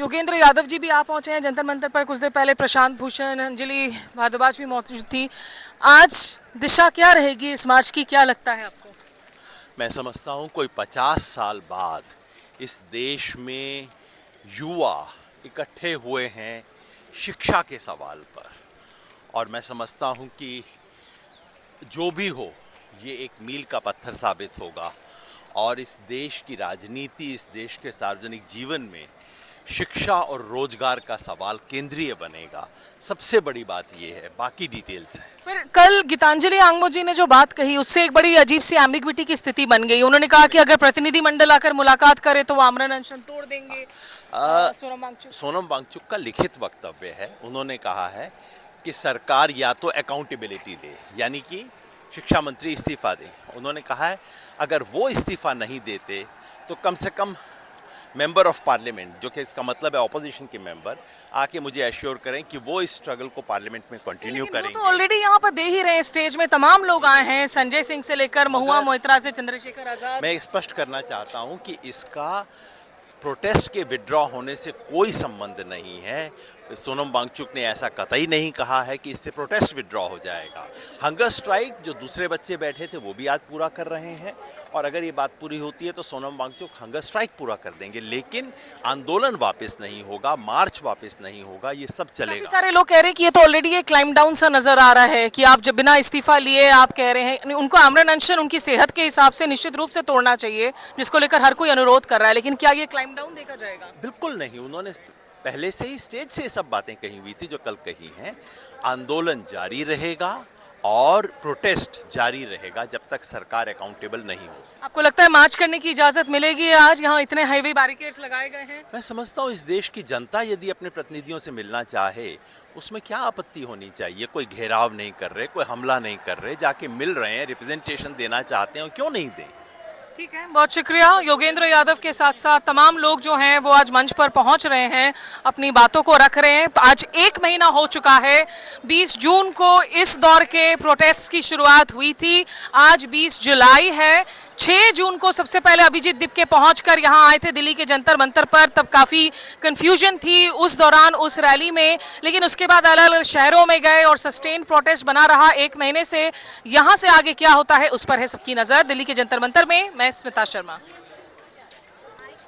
योगेंद्र यादव जी भी आप पहुंचे हैं जंतर मंतर पर। कुछ देर पहले प्रशांत भूषण, अंजलि भारद्वाज भी मौजूद थी। आज दिशा क्या रहेगी इस मार्च की, क्या लगता है आपको? मैं समझता हूँ कोई 50 साल बाद इस देश में युवा इकट्ठे हुए हैं शिक्षा के सवाल पर, और मैं समझता हूँ कि जो भी हो ये एक मील का पत्थर साबित होगा और इस देश की राजनीति, इस देश के सार्वजनिक जीवन में शिक्षा और रोजगार का सवाल केंद्रीय बनेगा। सबसे बड़ी बात यह है, बाकी डिटेल्स है। फिर कल गीतांजलि आंगमो जी ने जो बात कही उससे एक बड़ी अजीब सी एम्बिग्विटी की स्थिति बन गई। उन्होंने कहा कि अगर प्रतिनिधिमंडल आकर मुलाकात करे तो वो आमरण अनशन तोड़ देंगे। सोनम वांगचुक का लिखित वक्तव्य है। उन्होंने कहा है कि सरकार या तो अकाउंटेबिलिटी दे, यानी कि शिक्षा मंत्री इस्तीफा दे। उन्होंने कहा है अगर वो इस्तीफा नहीं देते तो कम से कम मेंबर ऑफ पार्लियामेंट, जो कि इसका मतलब है ऑपोजिशन के मेंबर, आके मुझे एश्योर करें कि वो इस स्ट्रगल को पार्लियामेंट में कंटिन्यू करेंगे। तो ऑलरेडी यहाँ पर दे ही रहे हैं, स्टेज में तमाम लोग आए हैं, संजय सिंह से लेकर महुआ मोइत्रा से चंद्रशेखर आजाद। मैं स्पष्ट करना चाहता हूँ कि इसका प्रोटेस्ट के विड्रॉ होने से कोई संबंध नहीं है। सोनम वांगचुक ने ऐसा कतई नहीं कहा है कि इससे प्रोटेस्ट विड्रॉ हो जाएगा। हंगर स्ट्राइक जो दूसरे बच्चे बैठे थे वो भी आज पूरा कर रहे हैं, और अगर ये बात पूरी होती है तो सोनम वांगचुक हंगर स्ट्राइक पूरा कर देंगे, लेकिन आंदोलन वापस नहीं होगा, मार्च वापस नहीं होगा, ये सब चलेगा। सारे लोग कह रहे हैं कि ये तो ऑलरेडी एक क्लाइम डाउन सा नजर आ रहा है कि आप जब बिना इस्तीफा लिए आप कह रहे हैं उनको आमरण अनशन उनकी सेहत के हिसाब से निश्चित रूप से तोड़ना चाहिए, जिसको लेकर हर कोई अनुरोध कर रहा है, लेकिन क्या ये क्लाइम डाउन देखा जाएगा? बिल्कुल नहीं। उन्होंने पहले से ही स्टेज से सब बातें कही हुई थी जो कल कही हैं। आंदोलन जारी रहेगा और प्रोटेस्ट जारी रहेगा जब तक सरकार अकाउंटेबल नहीं हो। आपको लगता है मार्च करने की इजाजत मिलेगी? आज यहाँ इतने हाईवे बैरिकेड्स लगाए गए हैं। मैं समझता हूँ इस देश की जनता यदि अपने प्रतिनिधियों से मिलना चाहे उसमें क्या आपत्ति होनी चाहिए। कोई घेराव नहीं कर रहे, कोई हमला नहीं कर रहे, जाके मिल रहे हैं, रिप्रेजेंटेशन देना चाहते हैं, क्यों नहीं दें। ठीक है, बहुत शुक्रिया। योगेंद्र यादव के साथ साथ तमाम लोग जो हैं वो आज मंच पर पहुंच रहे हैं, अपनी बातों को रख रहे हैं। आज 1 महीना हो चुका है, 20 जून को इस दौर के प्रोटेस्ट की शुरुआत हुई थी। आज 20 जुलाई है। 6 जून को सबसे पहले अभिजीत दिपके पहुंचकर यहां आए थे दिल्ली के जंतर मंतर पर। तब काफी कंफ्यूजन थी उस दौरान उस रैली में, लेकिन उसके बाद अलग अलग शहरों में गए और सस्टेन प्रोटेस्ट बना रहा 1 महीने से। यहां से आगे क्या होता है उस पर है सबकी नजर। दिल्ली के जंतर मंतर में मैं स्मिता शर्मा।